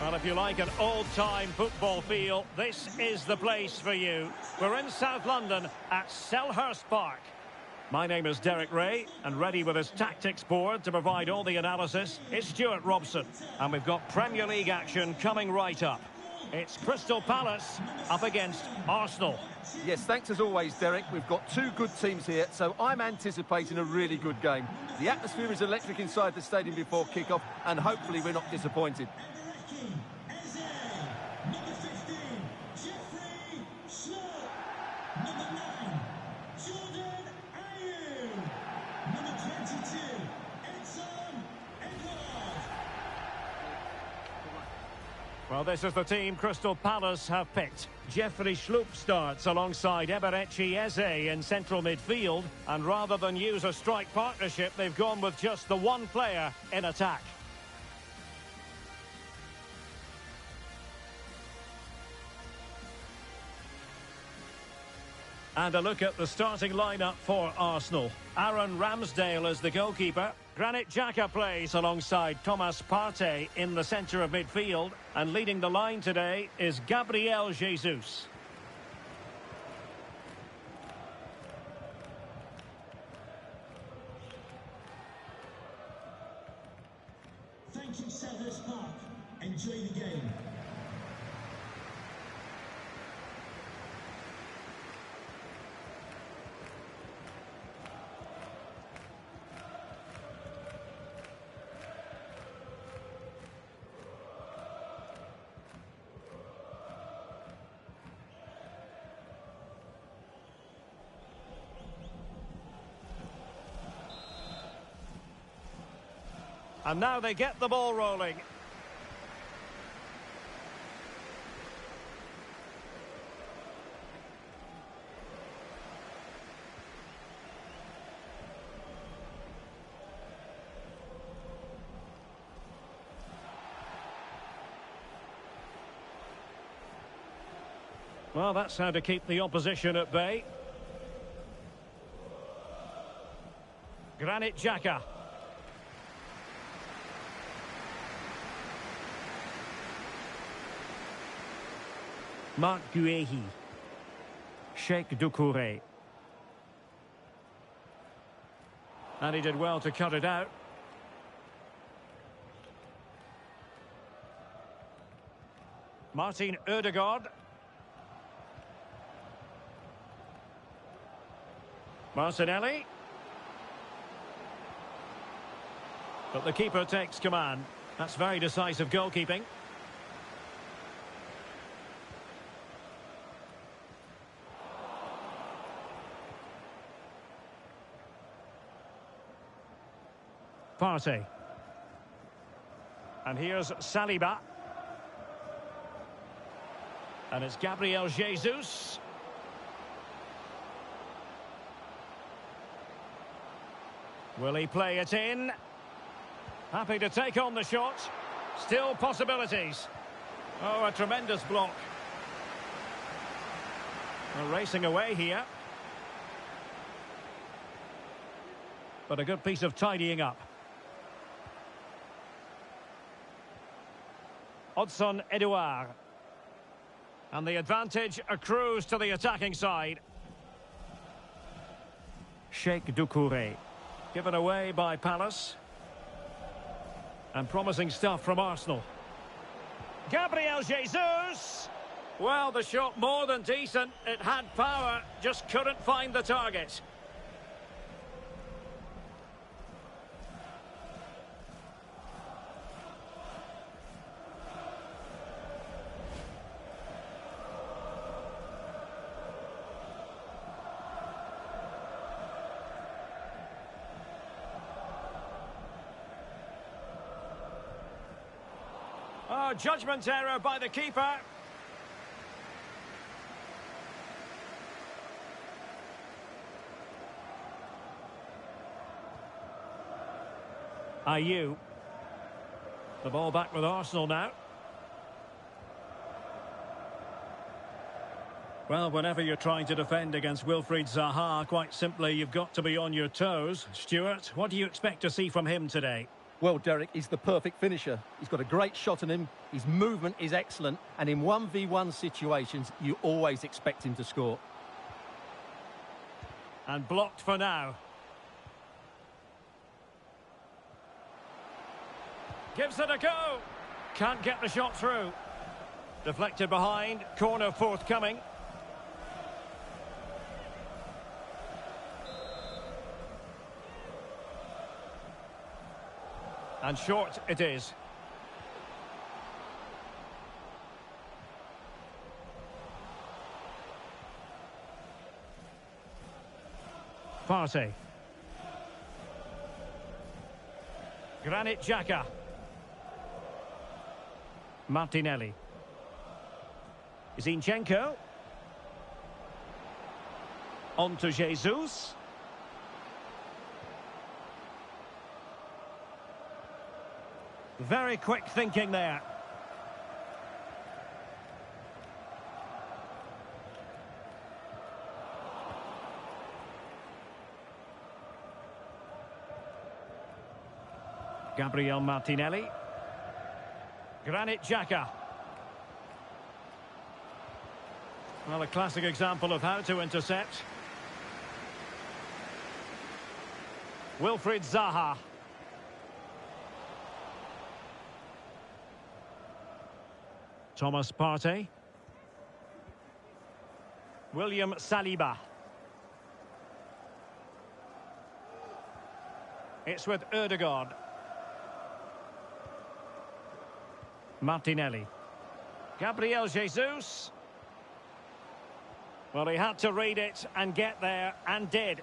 Well, if you like an old-time football feel, this is the place for you. We're in South London at Selhurst Park. My name is Derek Ray, and ready with his tactics board to provide all the analysis is Stuart Robson. And we've got Premier League action coming right up. It's Crystal Palace up against Arsenal. Yes, thanks as always, Derek. We've got two good teams here, so I'm anticipating a really good game. The atmosphere is electric inside the stadium before kick-off, and hopefully we're not disappointed. Well, this is the team Crystal Palace have picked. Jeffrey Schlupp starts alongside Eberechi Eze in central midfield. And rather than use a strike partnership, they've gone with just the one player in attack. And a look at the starting lineup for Arsenal. Aaron Ramsdale is the goalkeeper. Granit Xhaka plays alongside Thomas Partey in the centre of midfield. And leading the line today is Gabriel Jesus. Thank you, Selhurst Park. Enjoy the game. And now they get the ball rolling. Well, that's how to keep the opposition at bay. Granit Xhaka. Marc Guehi. Sheikh Doucouré. And he did well to cut it out. Martin Ødegaard. Martinelli. But the keeper takes command. That's very decisive goalkeeping. Partey. And here's Saliba. And it's Gabriel Jesus. Will he play it in? Happy to take on the shot. Still possibilities. Oh, a tremendous block. We're racing away here. But a good piece of tidying up. Odson Edouard. And the advantage accrues to the attacking side. Sheikh Doucouré. Given away by Palace. And promising stuff from Arsenal. Gabriel Jesus! Well, the shot more than decent. It had power, just couldn't find the target. Oh, judgment error by the keeper. Ayew. The ball back with Arsenal now. Well, whenever you're trying to defend against Wilfried Zaha, quite simply, you've got to be on your toes. Stuart, what do you expect to see from him today? Well, Derek, he's the perfect finisher. He's got a great shot on him, his movement is excellent, and in 1v1 situations, you always expect him to score. And blocked for now. Gives it a go. Can't get the shot through. Deflected behind, corner forthcoming. And short it is. Partey. Granit Xhaka. Martinelli. Zinchenko. On to Jesus. Very quick thinking there. Gabriel Martinelli. Granit Xhaka. Well, a classic example of how to intercept. Wilfried Zaha. Thomas Partey. William Saliba. It's with Ødegaard. Martinelli. Gabriel Jesus. Well, he had to read it and get there, and did.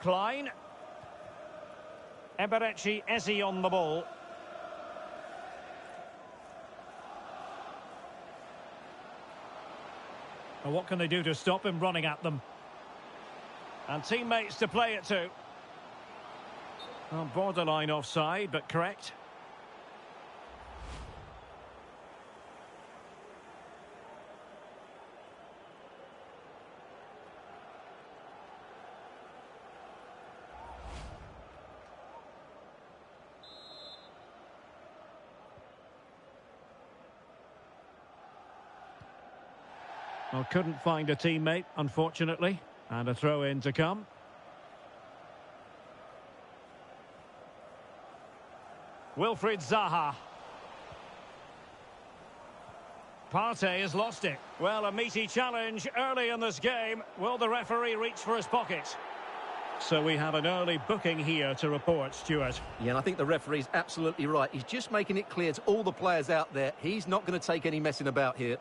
Klein. Eberechi Eze on the ball. Well, what can they do to stop him running at them? And teammates to play it to. Well, borderline offside, but correct. Well, couldn't find a teammate, unfortunately. And a throw-in to come. Wilfried Zaha. Partey has lost it. Well, a meaty challenge early in this game. Will the referee reach for his pocket? So we have an early booking here to report, Stuart. Yeah, and I think the referee's absolutely right. He's just making it clear to all the players out there, he's not going to take any messing about here.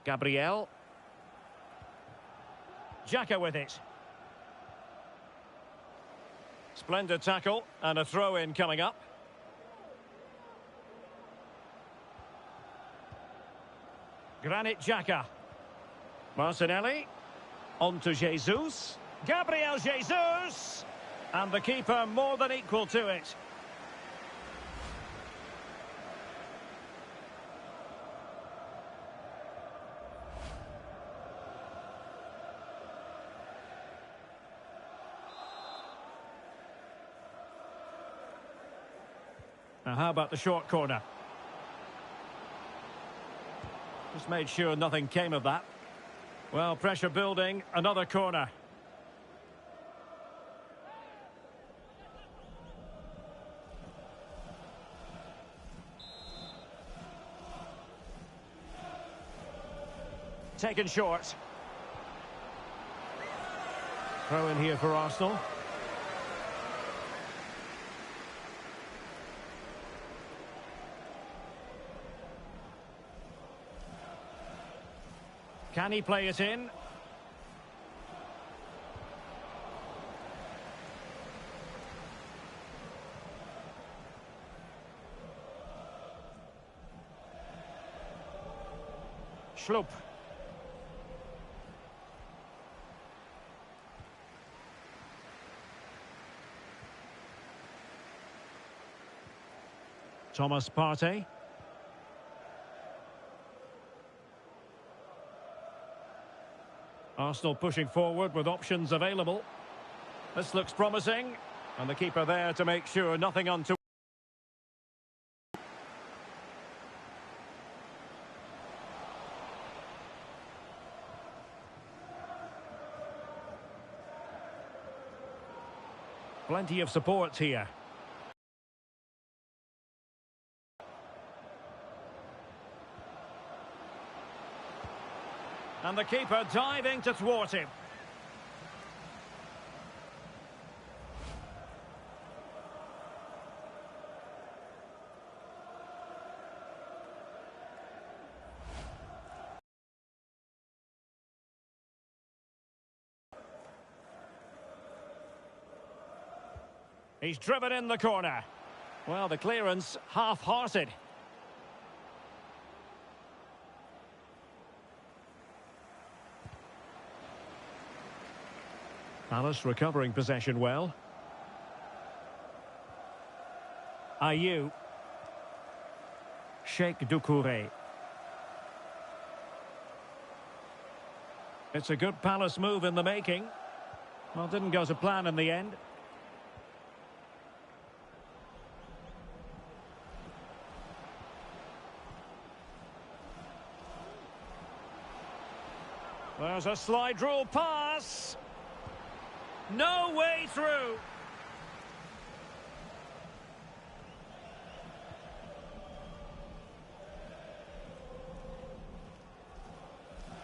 Gabriel. Xhaka with it. Splendid tackle and a throw-in coming up. Granit Xhaka. Martinelli. On to Jesus. Gabriel Jesus! And the keeper more than equal to it. Now, how about the short corner? Just made sure nothing came of that. Well, pressure building, another corner. Taken short. Throw in here for Arsenal. Can he play it in? Schlupp. Thomas Partey. Arsenal pushing forward with options available. This looks promising. And the keeper there to make sure nothing untoward. Plenty of support here. And the keeper diving to thwart him. He's driven in the corner. Well, the clearance half-hearted. Palace recovering possession well. Ayew. Sheikh Doucouré. It's a good Palace move in the making. Well, didn't go to plan in the end. There's a slide rule pass. No way through.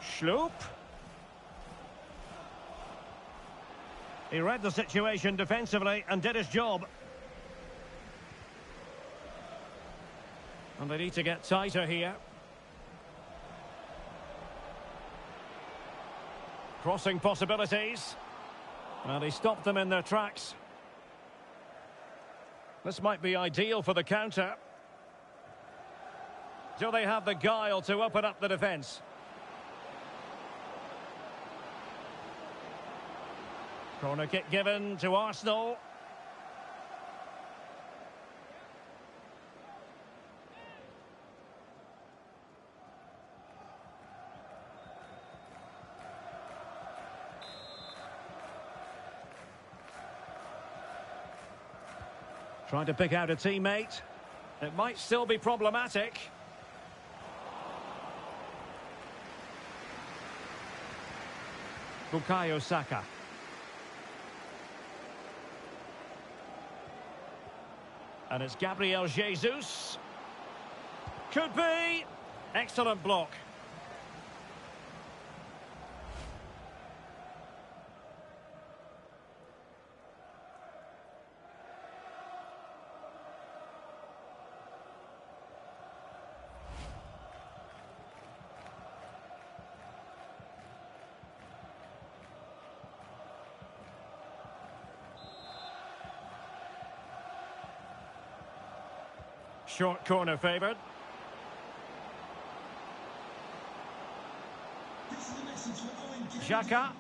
Schlupp. He read the situation defensively and did his job. And they need to get tighter here. Crossing possibilities. Well, he stopped them in their tracks. This might be ideal for the counter. Do they have the guile to open up the defence? Corner kick given to Arsenal. Trying to pick out a teammate. It might still be problematic. Bukayo Saka. And it's Gabriel Jesus. Could be. Excellent block. Short corner favoured. Xhaka.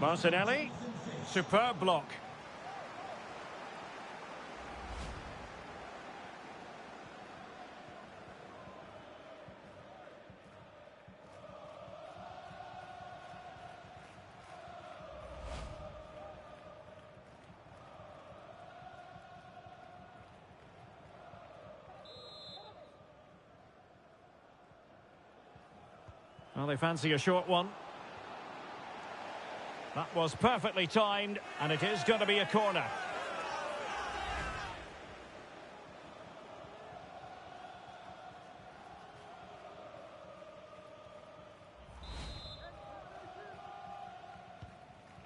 Martinelli. Superb block. Well, they fancy a short one. That was perfectly timed, and it is going to be a corner.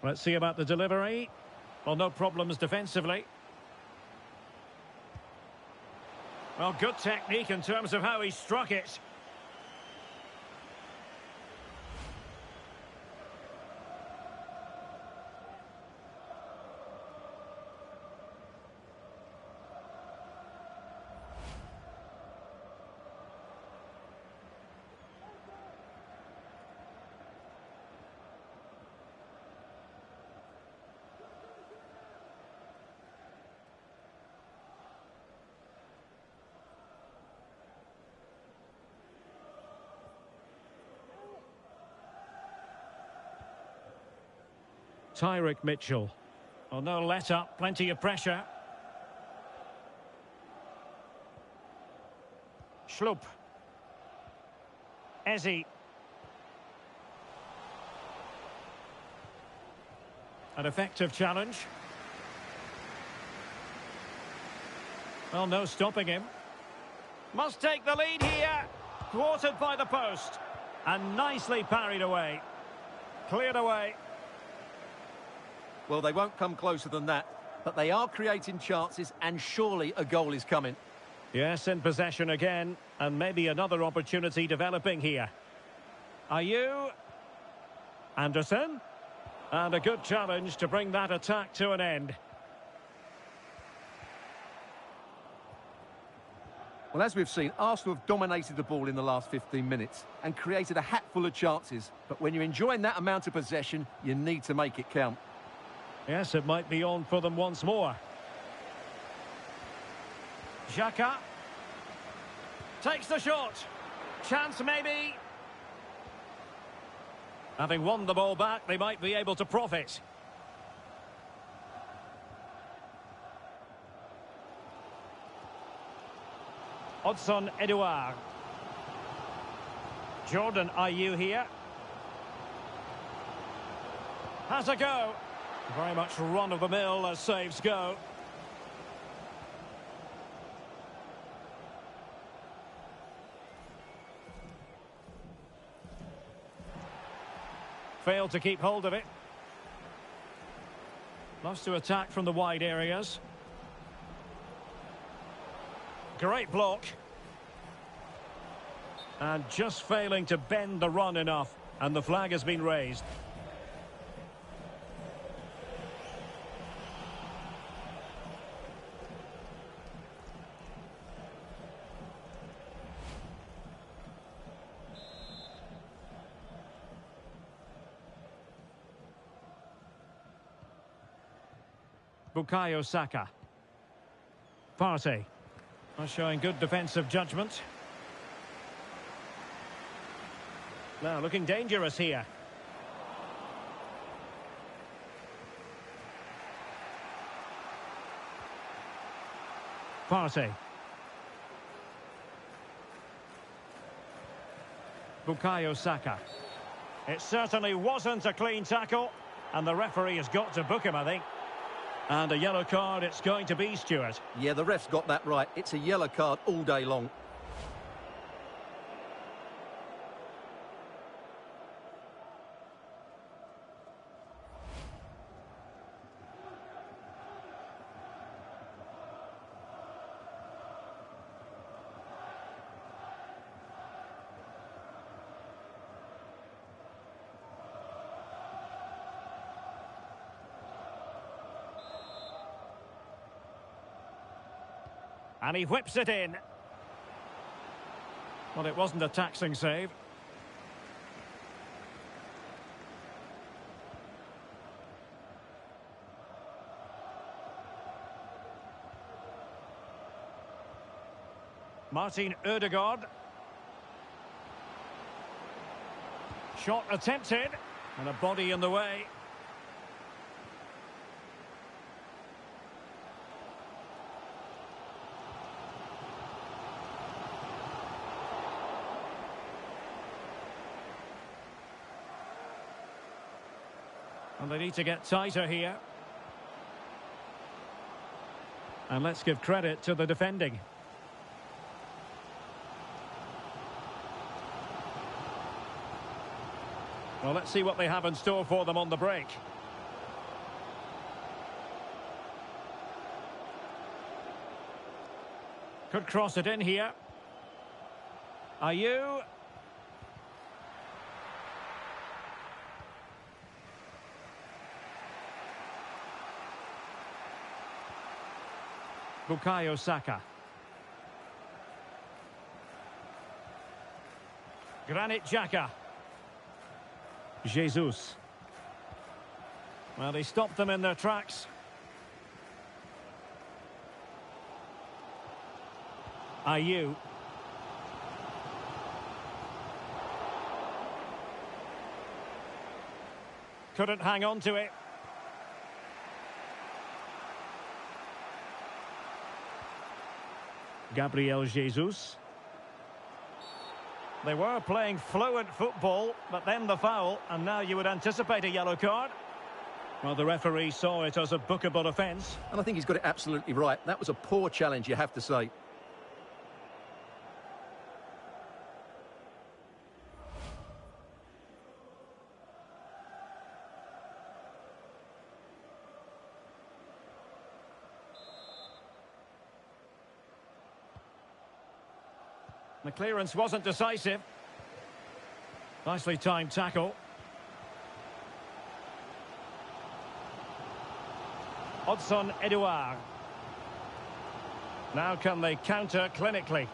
Let's see about the delivery. Well, no problems defensively. Well, good technique in terms of how he struck it. Tyrick Mitchell. Oh, no let up, plenty of pressure. Schlupp. Eze. An effective challenge. Well, no stopping him. Must take the lead here. Thwarted by the post. And nicely parried away. Cleared away. Well, they won't come closer than that, but they are creating chances, and surely a goal is coming. Yes, in possession again, and maybe another opportunity developing here. Ayew. Anderson. And a good challenge to bring that attack to an end. Well, as we've seen, Arsenal have dominated the ball in the last 15 minutes and created a hatful of chances. But when you're enjoying that amount of possession, you need to make it count. Yes, it might be on for them once more. Xhaka. Takes the shot. Chance maybe. Having won the ball back, they might be able to profit. Odson Edouard. Jordan Ayew here. Has a go. Very much run-of-the-mill as saves go. Failed to keep hold of it. Loves to attack from the wide areas. Great block. And just failing to bend the run enough. And the flag has been raised. Bukayo Saka. Partey. Showing good defensive judgment. Now looking dangerous here. Partey. Bukayo Saka. It certainly wasn't a clean tackle, and the referee has got to book him, I think. And a yellow card it's going to be, Stuart. Yeah, the ref's got that right. It's a yellow card all day long. And he whips it in. Well, it wasn't a taxing save. Martin Ødegaard. Shot attempted. And a body in the way. And they need to get tighter here. And let's give credit to the defending. Well, let's see what they have in store for them on the break. Could cross it in here. Ayew. Bukayo Saka. Granit Xhaka. Jesus. Well, he stopped them in their tracks. Ayew. Couldn't hang on to it. Gabriel Jesus. They were playing fluent football, but then the foul, and now you would anticipate a yellow card. Well, the referee saw it as a bookable offence. And I think he's got it absolutely right. That was a poor challenge, you have to say. The clearance wasn't decisive. Nicely timed tackle. Odson Edouard. Now can they counter clinically?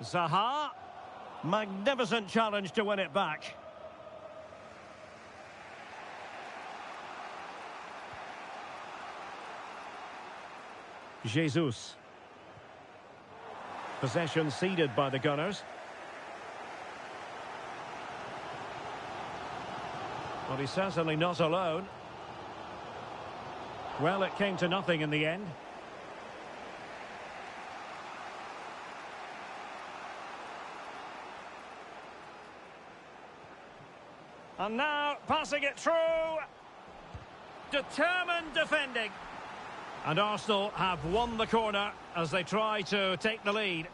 Zaha. Magnificent challenge to win it back. Jesus. Possession ceded by the Gunners. Well, he's certainly not alone. Well, it came to nothing in the end. And now, passing it through. Determined defending. And Arsenal have won the corner as they try to take the lead.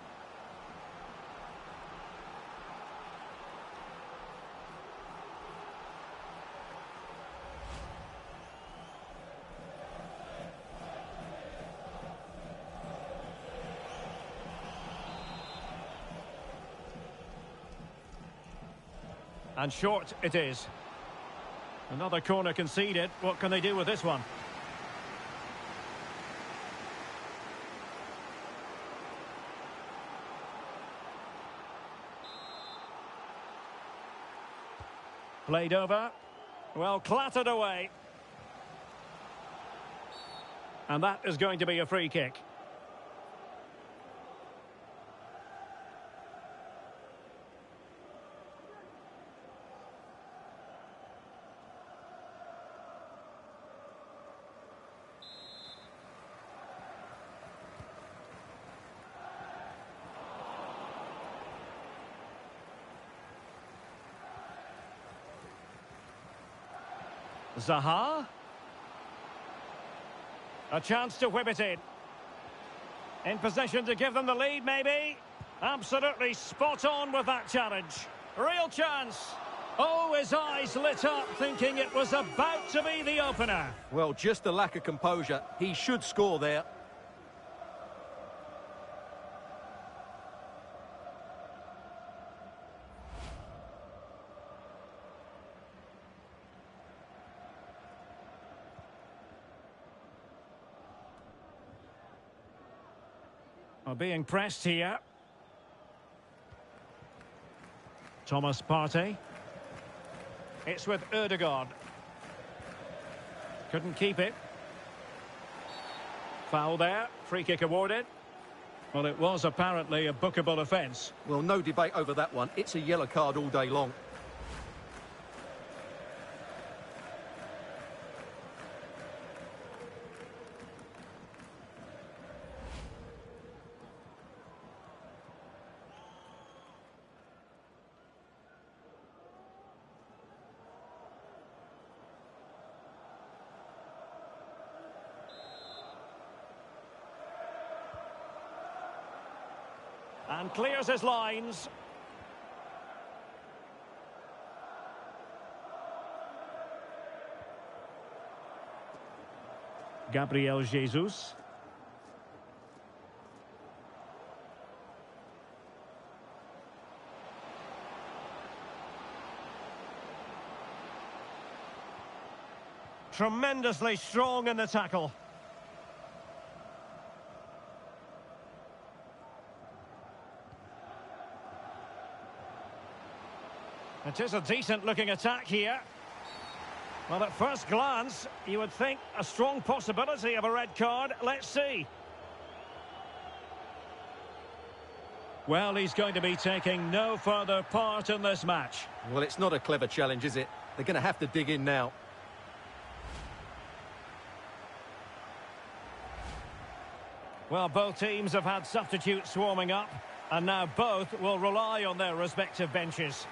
And short it is. Another corner conceded. What can they do with this one? Played over. Well, clattered away. And that is going to be a free kick. Zaha. A chance to whip it in. In possession to give them the lead, maybe. Absolutely spot on with that challenge. Real chance. Oh, his eyes lit up, thinking it was about to be the opener. Well, just a lack of composure. He should score there. Being pressed here. Thomas Partey. It's with Ødegaard. Couldn't keep it. Foul there. Free kick awarded. Well, it was apparently a bookable offence. Well, no debate over that one. It's a yellow card all day long. And clears his lines. Gabriel Jesus. Tremendously strong in the tackle. It is a decent-looking attack here. Well, at first glance, you would think a strong possibility of a red card. Let's see. Well, he's going to be taking no further part in this match. Well, it's not a clever challenge, is it? They're going to have to dig in now. Well, both teams have had substitutes swarming up, and now both will rely on their respective benches.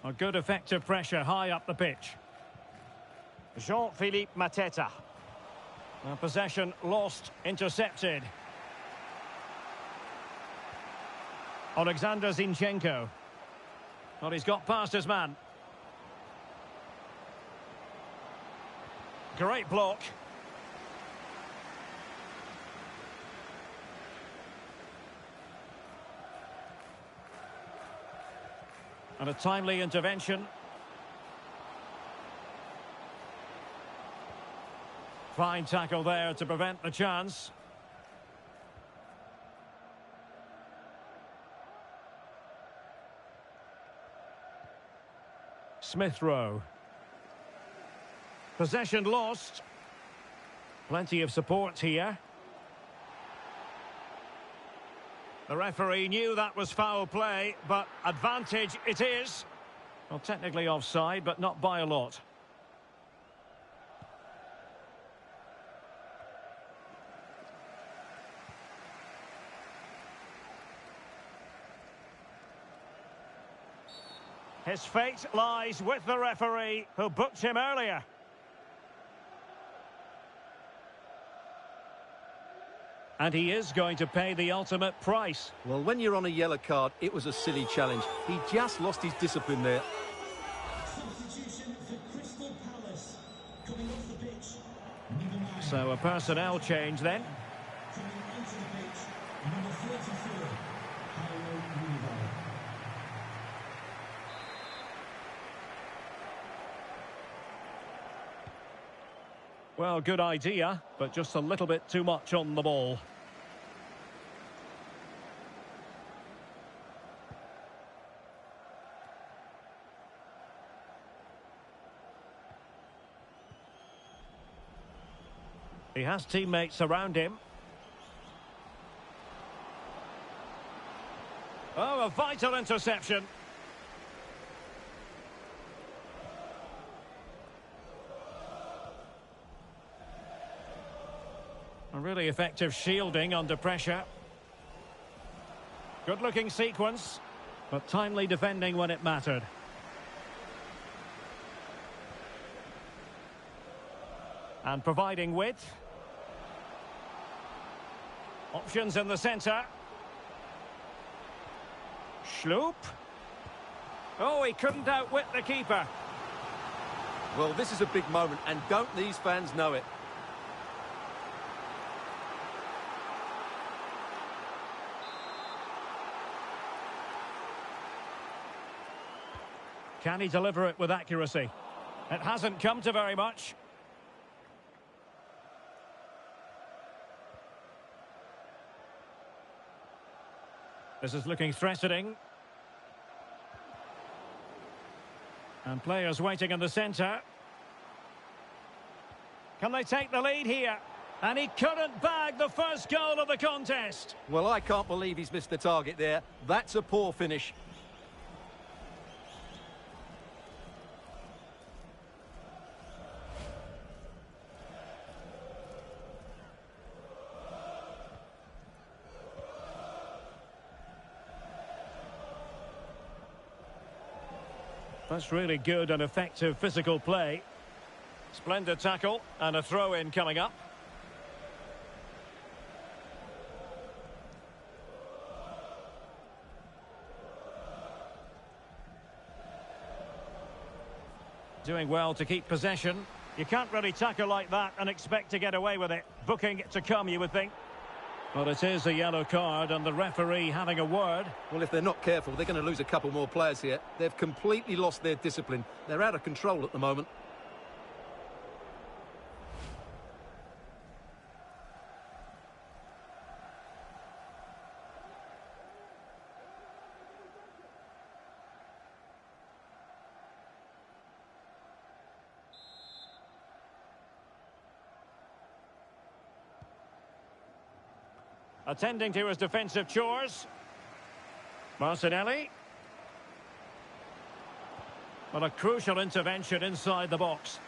A good effective pressure high up the pitch. Jean-Philippe Mateta. Possession lost, intercepted. Alexander Zinchenko. Well, he's got past his man. Great block. And a timely intervention. Fine tackle there to prevent the chance. Smith Rowe. Possession lost. Plenty of support here. The referee knew that was foul play, but advantage it is. Well, technically offside, but not by a lot. His fate lies with the referee, who booked him earlier. And he is going to pay the ultimate price. Well, when you're on a yellow card, it was a silly challenge. He just lost his discipline there. Substitution for Crystal Palace. Coming off the pitch, number 9. So a personnel change then. Coming onto the pitch, number 34, Paulo Rubio. Well, good idea, but just a little bit too much on the ball. He has teammates around him. Oh, a vital interception. A really effective shielding under pressure. Good-looking sequence, but timely defending when it mattered. And providing width. Options in the centre. Schloop. Oh, he couldn't outwit the keeper. Well, this is a big moment, and don't these fans know it? Can he deliver it with accuracy? It hasn't come to very much. This is looking threatening. And players waiting in the centre. Can they take the lead here? And he couldn't bag the first goal of the contest. Well, I can't believe he's missed the target there. That's a poor finish. That's really good and effective physical play. Splendid tackle and a throw-in coming up. Doing well to keep possession. You can't really tackle like that and expect to get away with it. Booking to come, you would think. But it is a yellow card and the referee having a word. Well, if they're not careful, they're going to lose a couple more players here. They've completely lost their discipline. They're out of control at the moment. attending to his defensive chores. Martinelli. Well, a crucial intervention inside the box.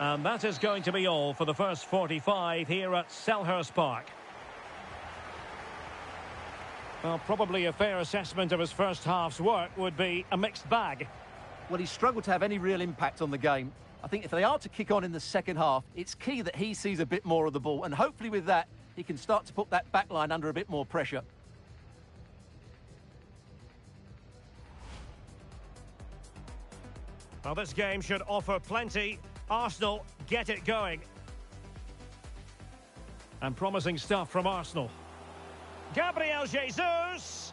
And that is going to be all for the first 45 here at Selhurst Park. Well, probably a fair assessment of his first half's work would be a mixed bag. Well, he struggled to have any real impact on the game. I think if they are to kick on in the second half, it's key that he sees a bit more of the ball, and hopefully with that, he can start to put that back line under a bit more pressure. Well, this game should offer plenty. Arsenal get it going. And promising stuff from Arsenal. Gabriel Jesus!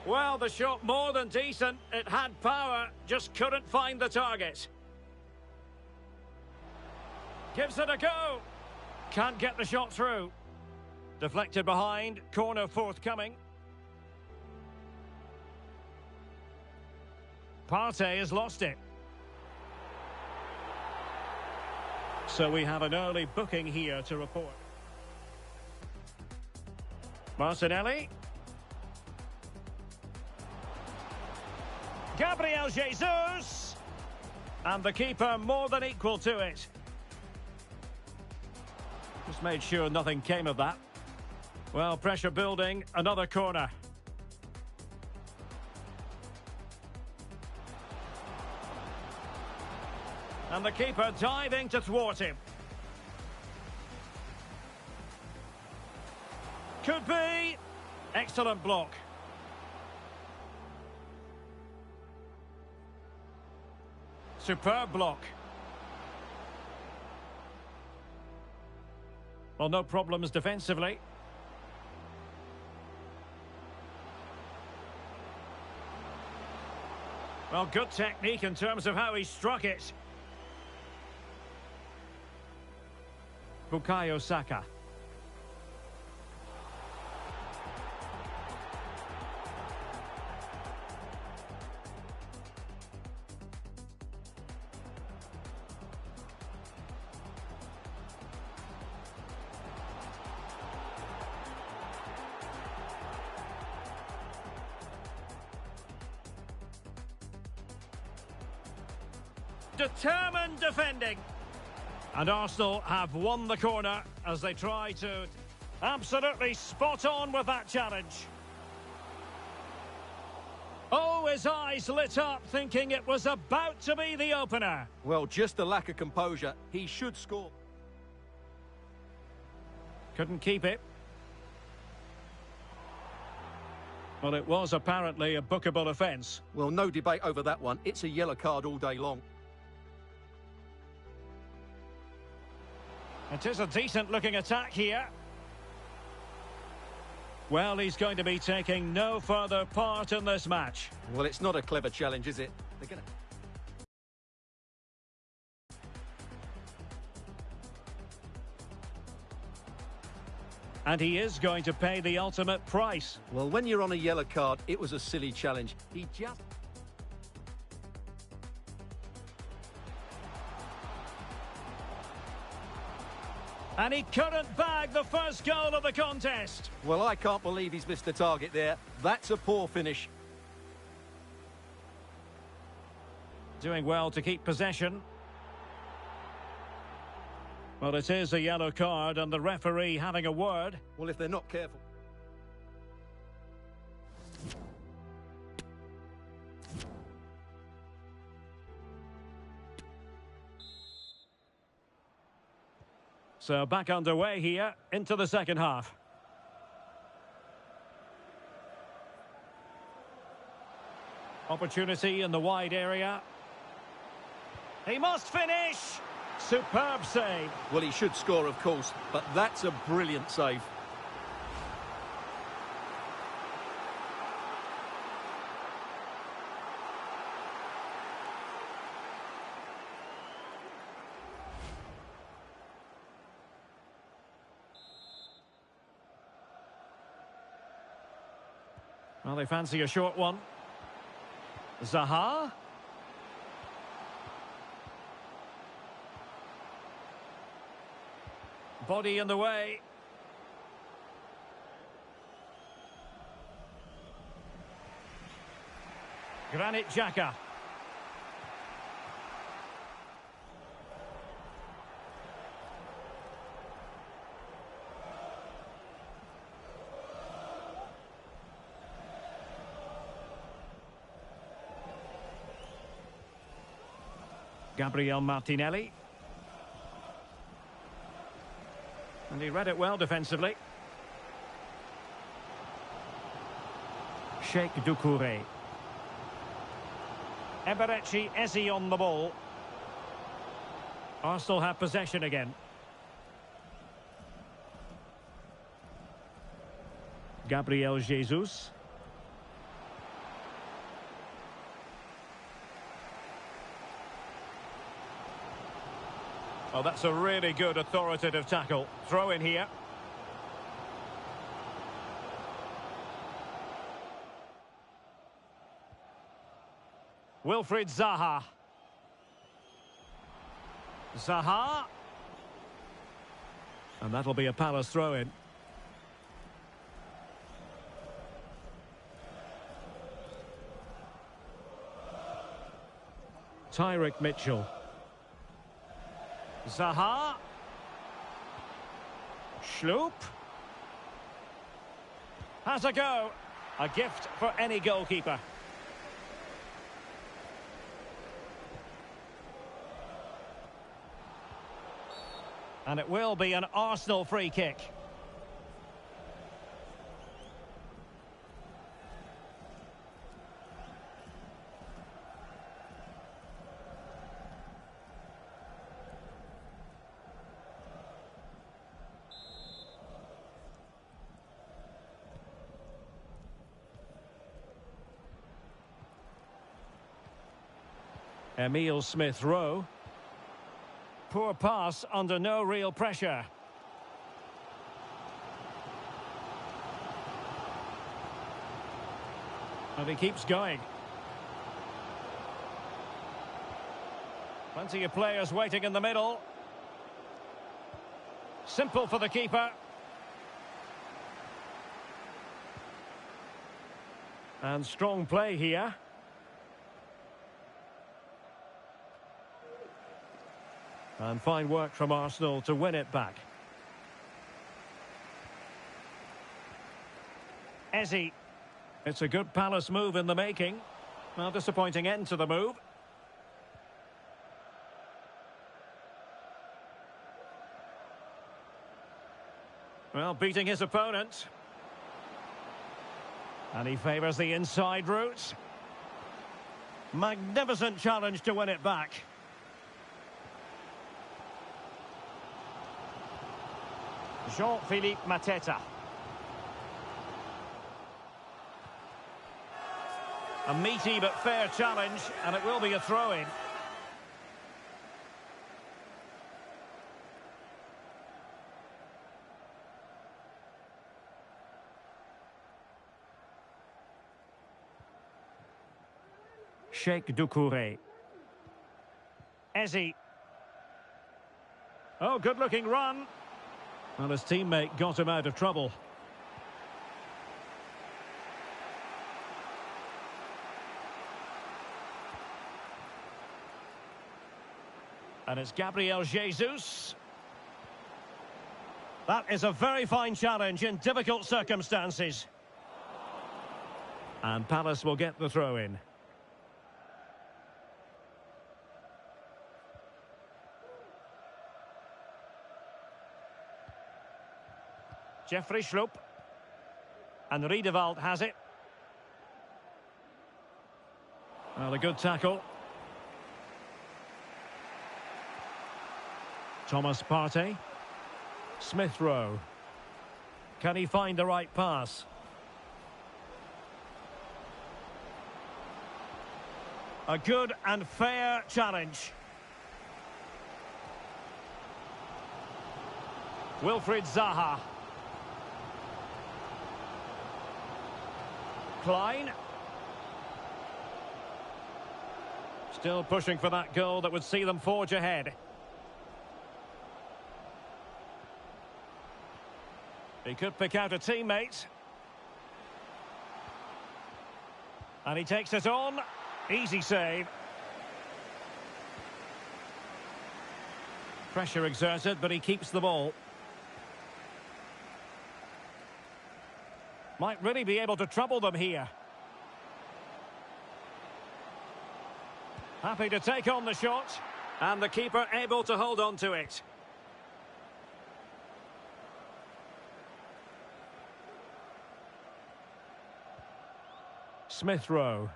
Well, the shot more than decent. It had power, just couldn't find the target. Gives it a go. Can't get the shot through. Deflected behind, corner forthcoming. Partey has lost it. So we have an early booking here to report. Martinelli. Gabriel Jesus. And the keeper more than equal to it. Just made sure nothing came of that. Well, pressure building, another corner. And the keeper diving to thwart him. Could be. Excellent block. Superb block. Well, no problems defensively. Well, good technique in terms of how he struck it. Bukayo Saka. Determined defending. And Arsenal have won the corner as they try to absolutely spot on with that challenge. Oh, his eyes lit up thinking it was about to be the opener. Well, just a lack of composure. He should score. Couldn't keep it. Well, it was apparently a bookable offence. Well, no debate over that one. It's a yellow card all day long. It is a decent-looking attack here. Well, he's going to be taking no further part in this match. Well, it's not a clever challenge, is it? They're gonna... And he is going to pay the ultimate price. Well, when you're on a yellow card, it was a silly challenge. He just... And he couldn't bag the first goal of the contest. Well, I can't believe he's missed the target there. That's a poor finish. Doing well to keep possession. Well, it is a yellow card and the referee having a word. Well, if they're not careful... So back underway here into the second half. Opportunity in the wide area. He must finish. Superb save. Well, he should score, of course, but that's a brilliant save. Well, they fancy a short one. Zaha. Body in the way. Granit Xhaka. Gabriel Martinelli. And he read it well defensively. Sheikh Doucouré. Eberechi Eze on the ball. Arsenal have possession again. Gabriel Jesus. Oh, that's a really good authoritative tackle. Throw in here. Wilfried Zaha. Zaha. And that'll be a Palace throw-in. Tyrick Mitchell. Zaha. Schloop. Has a go. A gift for any goalkeeper. And it will be an Arsenal free kick. Emile Smith-Rowe. Poor pass under no real pressure. And he keeps going. Plenty of players waiting in the middle. Simple for the keeper. And strong play here. And fine work from Arsenal to win it back. Eze. It's a good Palace move in the making. Well, disappointing end to the move. Well, beating his opponent. And he favours the inside route. Magnificent challenge to win it back. Jean-Philippe Mateta. A meaty but fair challenge, and it will be a throw-in. Sheikh Doucouré. Eze. Oh, good-looking run. Well, his teammate got him out of trouble. And it's Gabriel Jesus. That is a very fine challenge in difficult circumstances. And Palace will get the throw-in. Jeffrey Schlupp. And Riedewald has it. Well, a good tackle. Thomas Partey. Smith-Rowe. Can he find the right pass? A good and fair challenge. Wilfried Zaha. Klein. Still pushing for that goal that would see them forge ahead. He could pick out a teammate. And he takes it on. Easy save. Pressure exerted, but he keeps the ball. Might really be able to trouble them here. Happy to take on the shot. And the keeper able to hold on to it. Smith Rowe.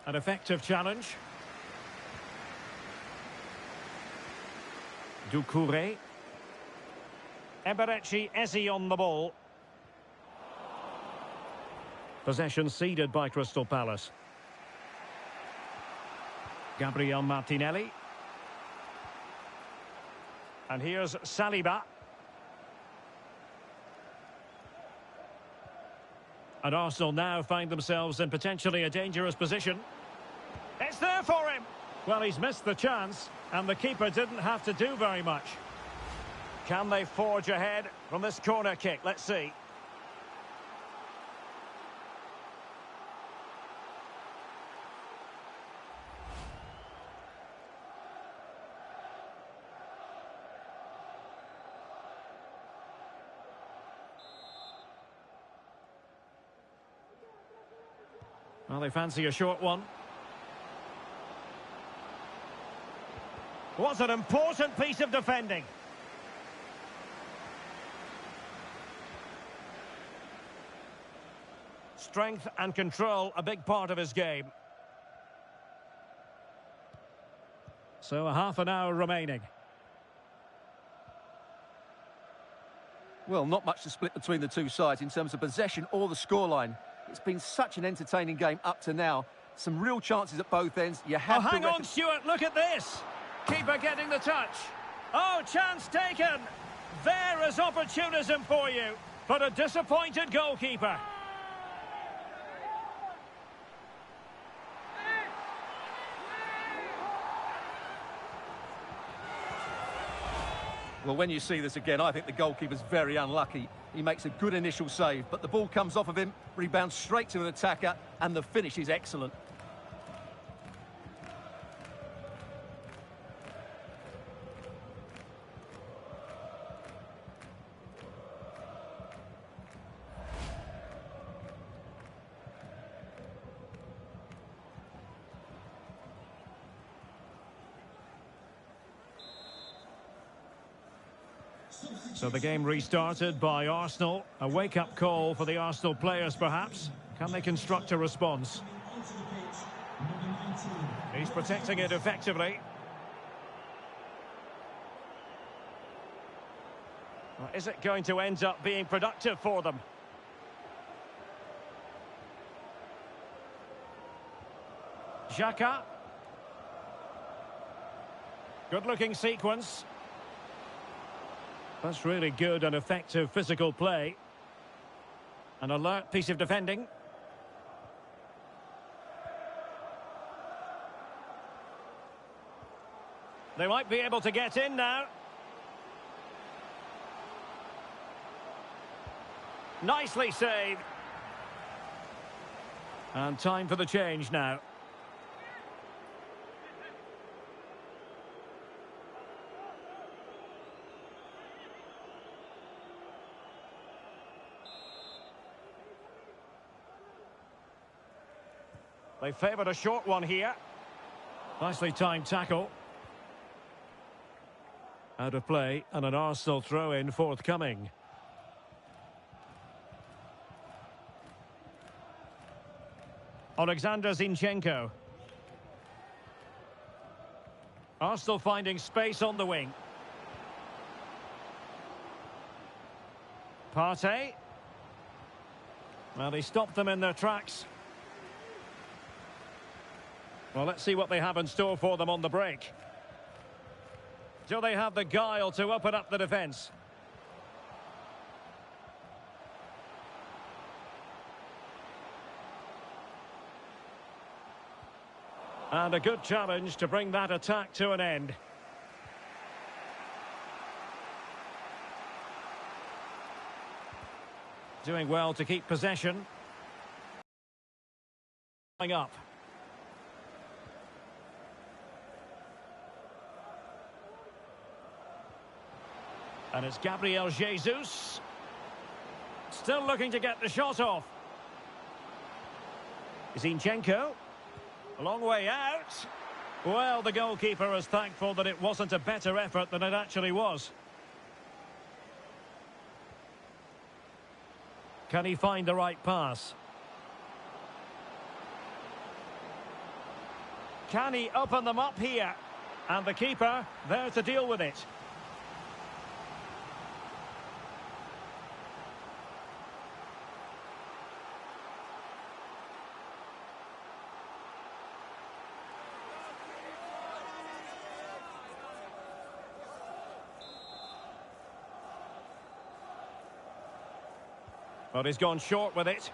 An effective challenge. Doucouré. Eberechi Eze on the ball. Possession ceded by Crystal Palace. Gabriel Martinelli. And here's Saliba. And Arsenal now find themselves in potentially a dangerous position. It's there for him! Well, he's missed the chance, and the keeper didn't have to do very much. Can they forge ahead from this corner kick? Let's see. Well, they fancy a short one. What an important piece of defending. Strength and control, a big part of his game. So a half an hour remaining. Well, not much to split between the two sides in terms of possession or the scoreline. It's been such an entertaining game up to now. Some real chances at both ends. You have to hang on, Stuart, look at this. Keeper getting the touch. Oh, chance taken. There is opportunism for you, but a disappointed goalkeeper. Well, when you see this again, I think the goalkeeper's very unlucky. He makes a good initial save, but the ball comes off of him, rebounds straight to an attacker, and the finish is excellent. So the game restarted by Arsenal. A wake-up call for the Arsenal players, perhaps. Can they construct a response? He's protecting it effectively. Well, is it going to end up being productive for them? Xhaka. Good-looking sequence. That's really good and effective physical play. An alert piece of defending. They might be able to get in now. Nicely saved. And time for the change now. They favoured a short one here. Nicely timed tackle. Out of play, and an Arsenal throw-in forthcoming. Alexander Zinchenko. Arsenal finding space on the wing. Partey. Well, he stopped them in their tracks. Well, let's see what they have in store for them on the break. Do they have the guile to open up the defence? And a good challenge to bring that attack to an end. Doing well to keep possession. Coming up. And it's Gabriel Jesus. Still looking to get the shot off. Zinchenko. A long way out. Well, the goalkeeper is thankful that it wasn't a better effort than it actually was. Can he find the right pass? Can he open them up here? And the keeper there to deal with it. But he's gone short with it.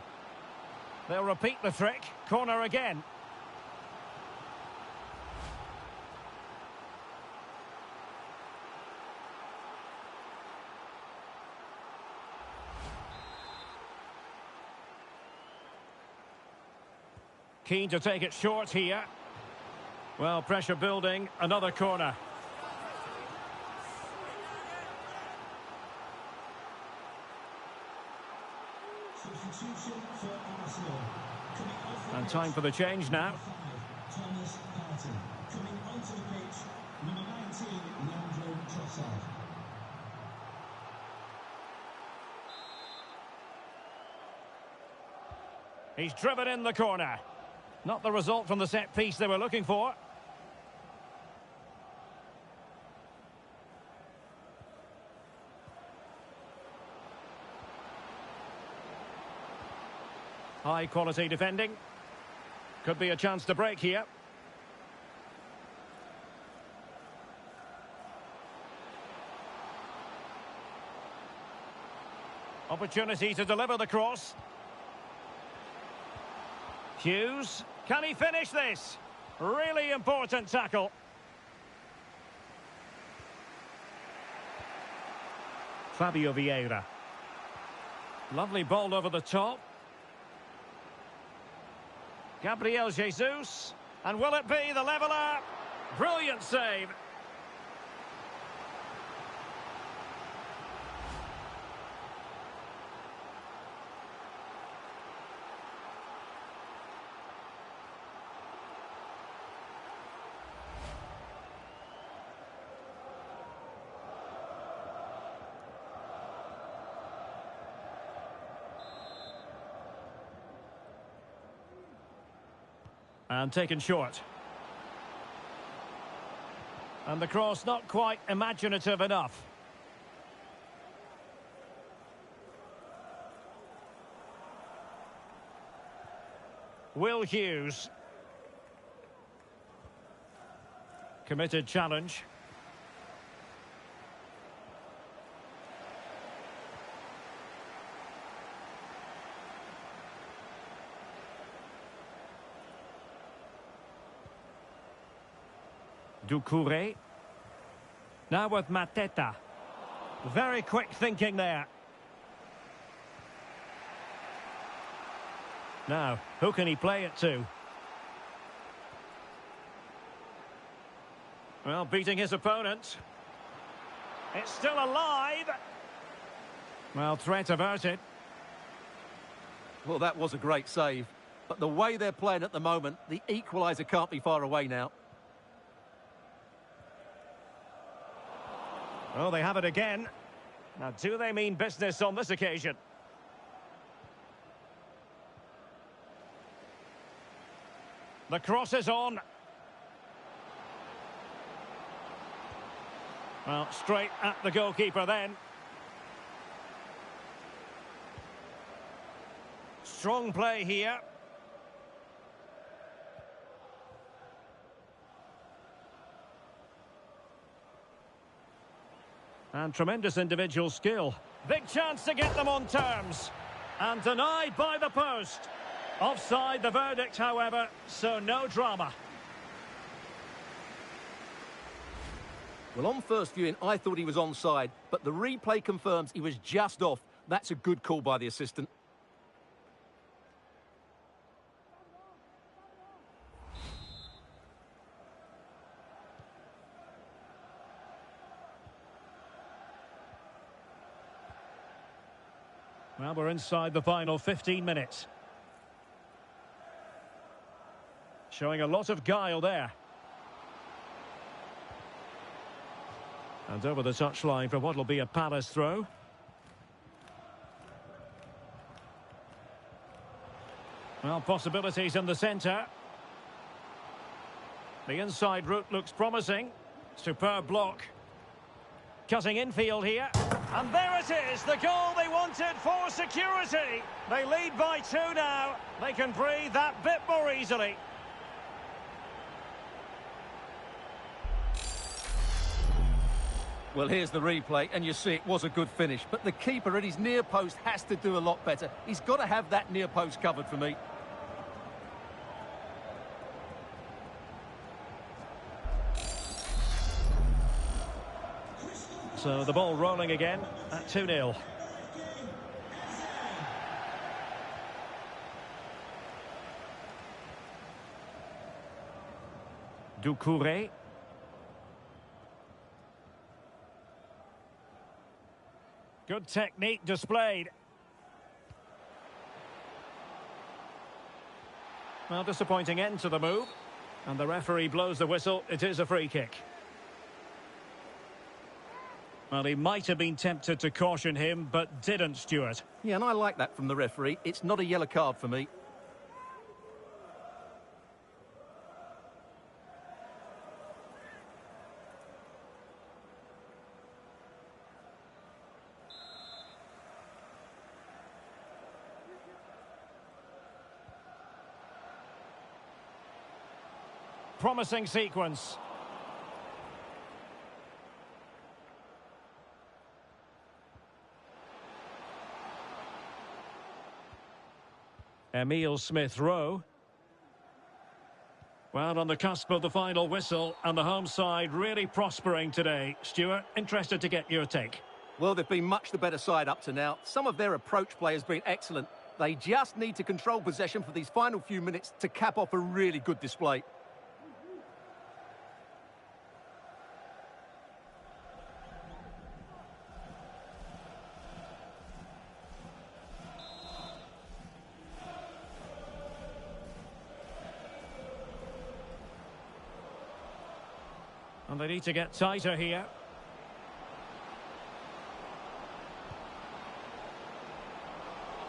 They'll repeat the trick. Corner again. Keen to take it short here. Well, pressure building. Another corner. Substitution for Arsenal. Coming off the And pitch, time for the change now. Thomas Partey. Coming onto the pitch, number 19, Leandro Trossard. He's driven in the corner. Not the result from the set piece they were looking for. High quality defending. Could be a chance to break here. Opportunity to deliver the cross. Hughes, can he finish this? Really important tackle. Fabio Vieira. Lovely ball over the top. Gabriel Jesus. And will it be the leveller? Brilliant save. And taken short. And the cross not quite imaginative enough. Will Hughes. Committed challenge. Doucouré. Now with Mateta. Very quick thinking there. Now, who can he play it to? Well, beating his opponent. It's still alive. Well, threat averted. Well, that was a great save. But the way they're playing at the moment, the equaliser can't be far away now. Oh, they have it again. Now, do they mean business on this occasion? The cross is on. Well, straight at the goalkeeper then. Strong play here. And tremendous individual skill. Big chance to get them on terms. And denied by the post. Offside the verdict, however, so no drama. Well, on first viewing, I thought he was onside, but the replay confirms he was just off. That's a good call by the assistant. Well, we're inside the final 15 minutes. Showing a lot of guile there. And over the touchline for what will be a Palace throw. Well, possibilities in the centre. The inside route looks promising. Superb block. Cutting infield here. And there it is, the goal they wanted for security. They lead by 2 now. They can breathe that bit more easily. Well, here's the replay, and you see it was a good finish. But the keeper at his near post has to do a lot better. He's got to have that near post covered for me. So the ball rolling again at 2-0. Doucouré. Good technique displayed. Well, disappointing end to the move. And the referee blows the whistle. It is a free kick. Well, he might have been tempted to caution him, but didn't, Stuart. Yeah, and I like that from the referee. It's not a yellow card for me. Promising sequence. Emile Smith-Rowe. Well, on the cusp of the final whistle, and the home side really prospering today. Stuart, interested to get your take. Well, they've been much the better side up to now. Some of their approach play has been excellent. They just need to control possession for these final few minutes to cap off a really good display. And they need to get tighter here.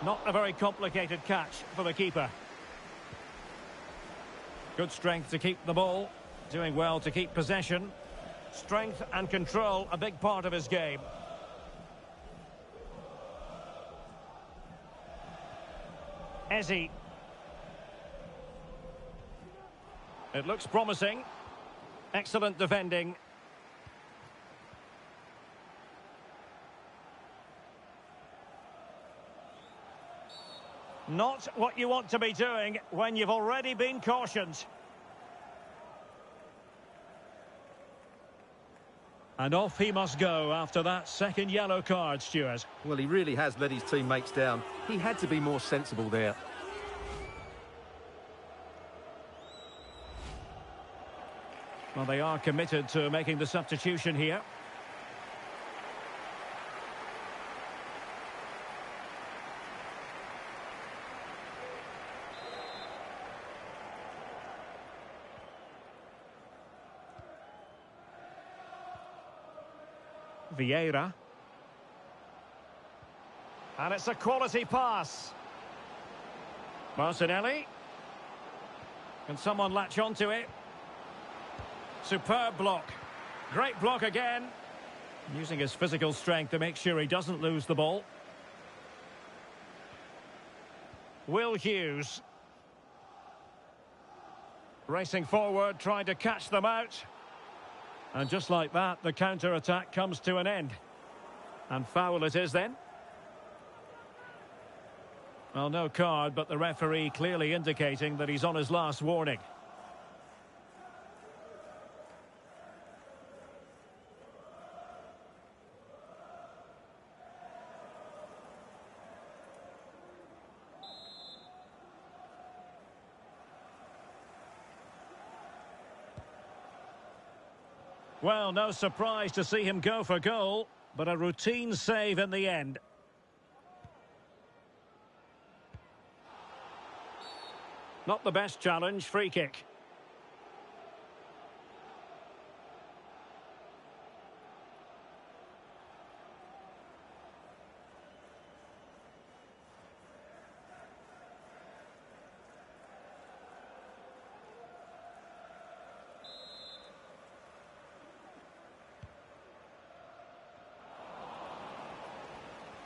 Not a very complicated catch for the keeper. Good strength to keep the ball. Doing well to keep possession. Strength and control, a big part of his game. Eze. It looks promising. Excellent defending. Not what you want to be doing when you've already been cautioned. And off he must go after that second yellow card, Stuart. Well, he really has let his teammates down. He had to be more sensible there. Well, they are committed to making the substitution here. Vieira. And it's a quality pass. Martinelli. Can someone latch onto it? Superb block. Great block again. Using his physical strength to make sure he doesn't lose the ball. Will Hughes. Racing forward, trying to catch them out. And just like that, the counter-attack comes to an end. And foul it is then. Well, no card, but the referee clearly indicating that he's on his last warning. Well, no surprise to see him go for goal, but a routine save in the end. Not the best challenge, free kick.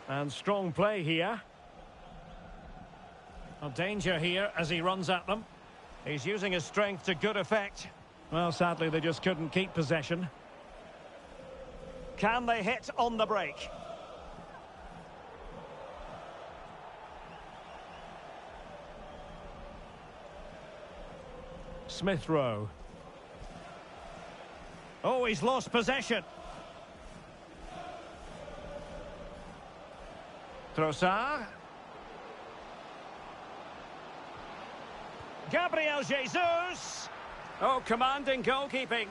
And strong play here. A danger here as he runs at them. He's using his strength to good effect. Well, sadly, they just couldn't keep possession. Can they hit on the break? Smith Rowe. Oh, he's lost possession. Trossard. Gabriel Jesus. Oh, commanding goalkeeping.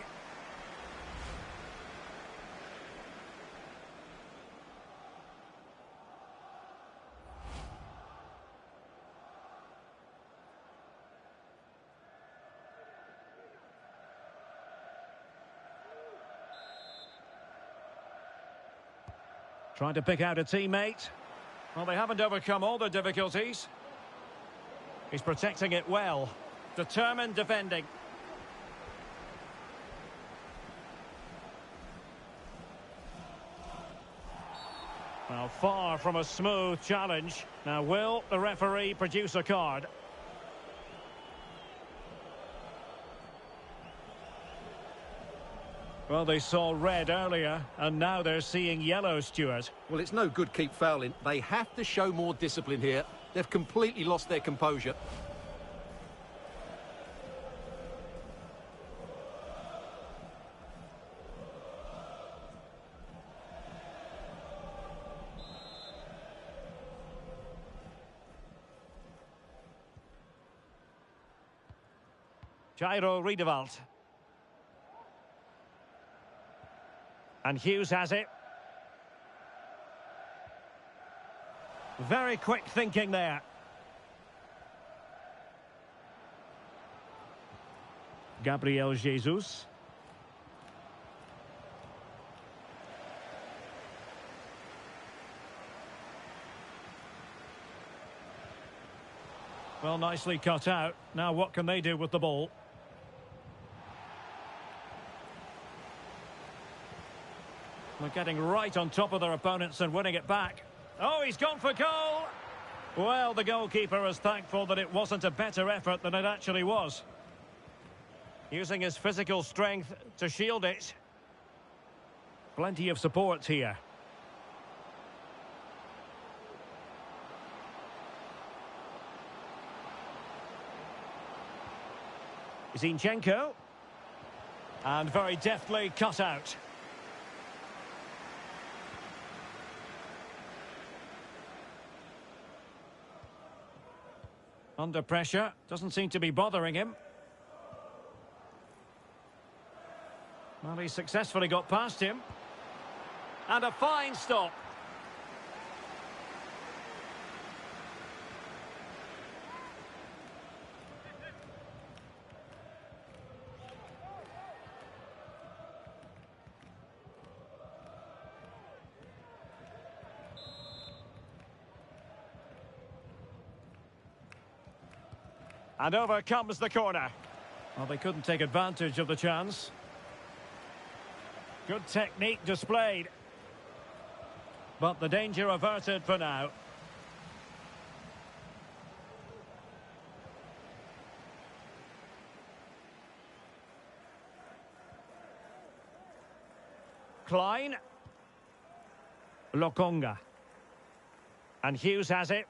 Trying to pick out a teammate. Well, they haven't overcome all the difficulties. He's protecting it well. Determined defending. Well, far from a smooth challenge. Now, will the referee produce a card? Well, they saw red earlier, and now they're seeing yellow, Stuart. Well, it's no good keep fouling. They have to show more discipline here. They've completely lost their composure. Jairo Riedewald. And Hughes has it. Very quick thinking there. Gabriel Jesus. Well, nicely cut out. Now what can they do with the ball? They're getting right on top of their opponents and winning it back. Oh, he's gone for goal! Well, the goalkeeper is thankful that it wasn't a better effort than it actually was. Using his physical strength to shield it. Plenty of support here. Zinchenko. And very deftly cut out. Under pressure, doesn't seem to be bothering him. Well, he successfully got past him. And a fine stop. And over comes the corner. Well, they couldn't take advantage of the chance. Good technique displayed. But the danger averted for now. Klein. Lokonga. And Hughes has it.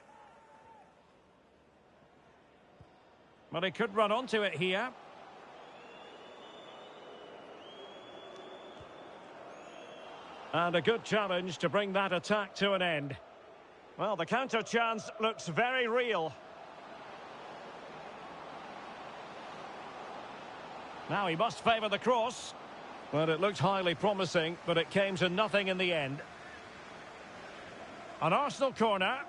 Well, he could run onto it here. And a good challenge to bring that attack to an end. Well, the counter chance looks very real. Now he must favour the cross. Well, it looked highly promising, but it came to nothing in the end. An Arsenal corner.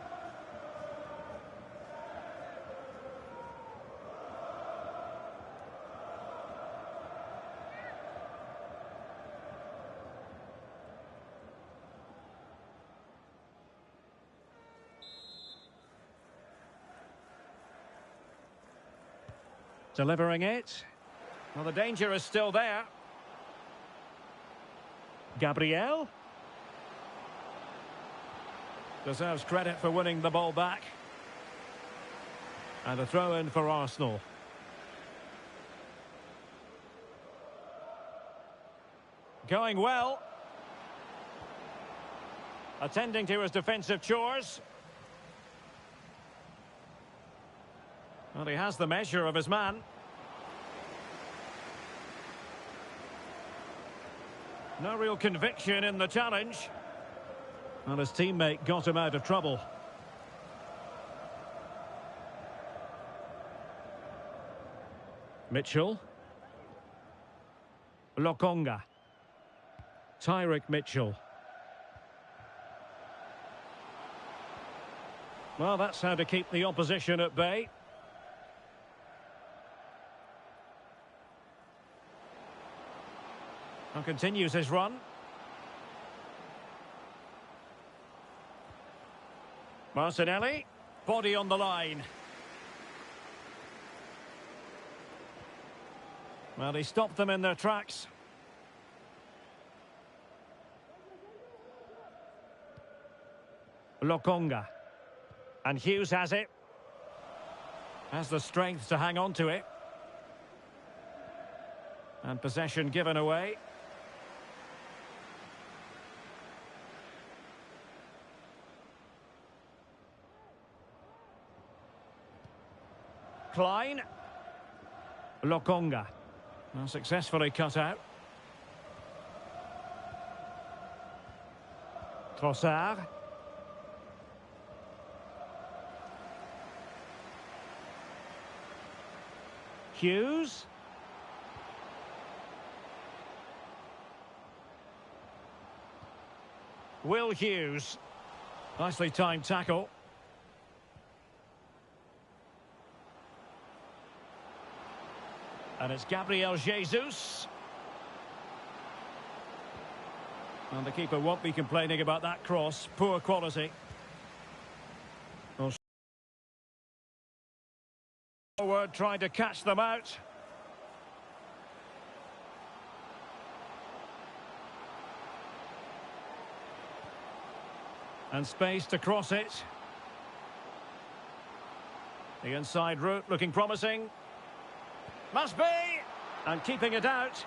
Delivering it. Well, the danger is still there. Gabriel. Deserves credit for winning the ball back. And a throw-in for Arsenal. Going well. Attending to his defensive chores. Well, he has the measure of his man. No real conviction in the challenge. Well, his teammate got him out of trouble. Mitchell. Lokonga. Tyrick Mitchell. Well, that's how to keep the opposition at bay. And continues his run. Martinelli, body on the line. Well, he stopped them in their tracks. Lokonga. And Hughes has it. Has the strength to hang on to it. And possession given away. Klein. Lokonga. Well, successfully cut out. Trossard. Hughes. Will Hughes. Nicely timed tackle. And it's Gabriel Jesus. And the keeper won't be complaining about that cross. Poor quality. Well, forward trying to catch them out. And space to cross it. The inside route looking promising. Must be! And keeping it out.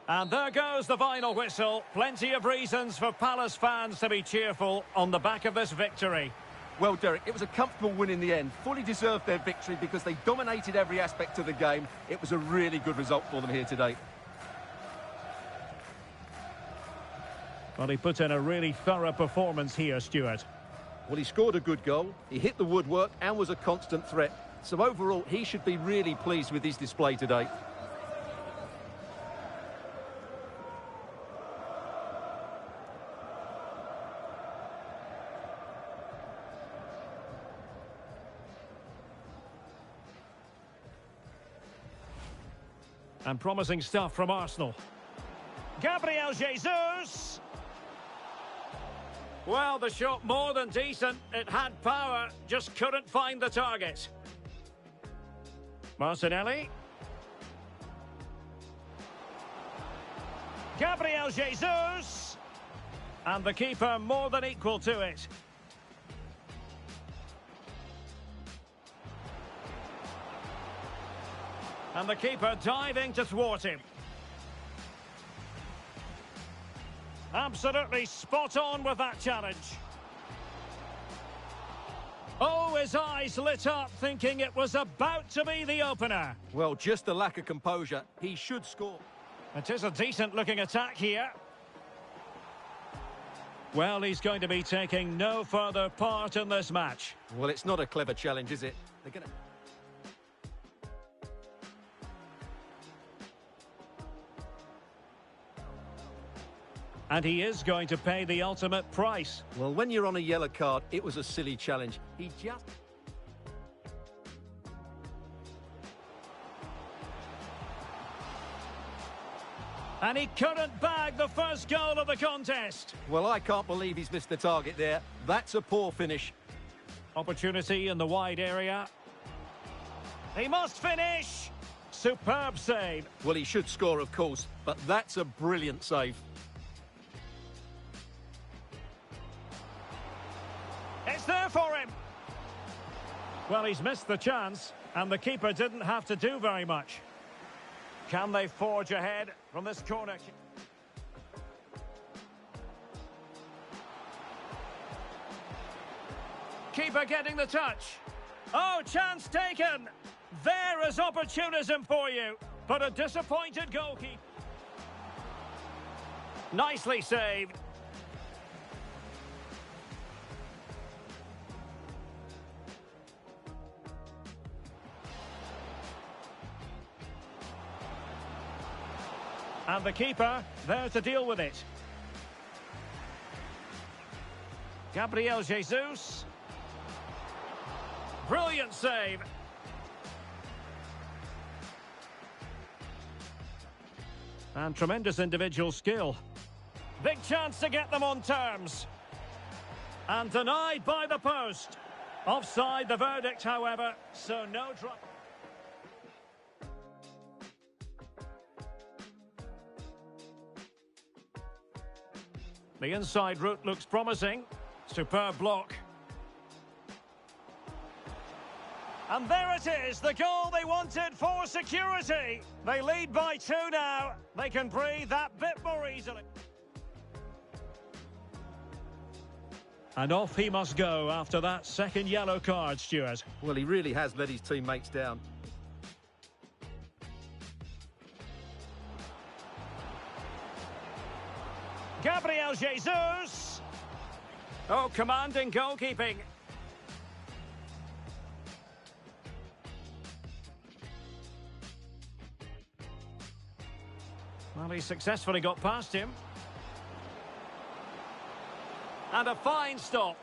And there goes the final whistle. Plenty of reasons for Palace fans to be cheerful on the back of this victory. Well, Derek, it was a comfortable win in the end. Fully deserved their victory because they dominated every aspect of the game. It was a really good result for them here today. Well, he put in a really thorough performance here, Stuart. Well, he scored a good goal. He hit the woodwork and was a constant threat. So overall, he should be really pleased with his display today. And promising stuff from Arsenal. Gabriel Jesus! Well, the shot more than decent. It had power, just couldn't find the target. Martinelli. Gabriel Jesus! And the keeper more than equal to it. And the keeper diving to thwart him. Absolutely spot on with that challenge. Oh, his eyes lit up, thinking it was about to be the opener. Well, just a lack of composure. He should score. It is a decent-looking attack here. Well, he's going to be taking no further part in this match. Well, it's not a clever challenge, is it? They're going to... And he is going to pay the ultimate price. Well, when you're on a yellow card, it was a silly challenge. He just... And he couldn't bag the first goal of the contest. Well, I can't believe he's missed the target there. That's a poor finish. Opportunity in the wide area. He must finish. Superb save. Well, he should score, of course, but that's a brilliant save. It's there for him. Well, he's missed the chance, and the keeper didn't have to do very much. Can they forge ahead from this corner? Keeper getting the touch. Oh, chance taken. There is opportunism for you, but a disappointed goalkeeper. Nicely saved. And the keeper there to deal with it. Gabriel Jesus. Brilliant save. And tremendous individual skill. Big chance to get them on terms. And denied by the post. Offside the verdict, however, so no drop. The inside route looks promising. Superb block. And there it is, the goal they wanted for security. They lead by 2 now. They can breathe that bit more easily. And off he must go after that second yellow card, Stuart. Well, he really has let his teammates down. Gabriel Jesus. Oh, commanding goalkeeping. Well, he successfully got past him. And a fine stop.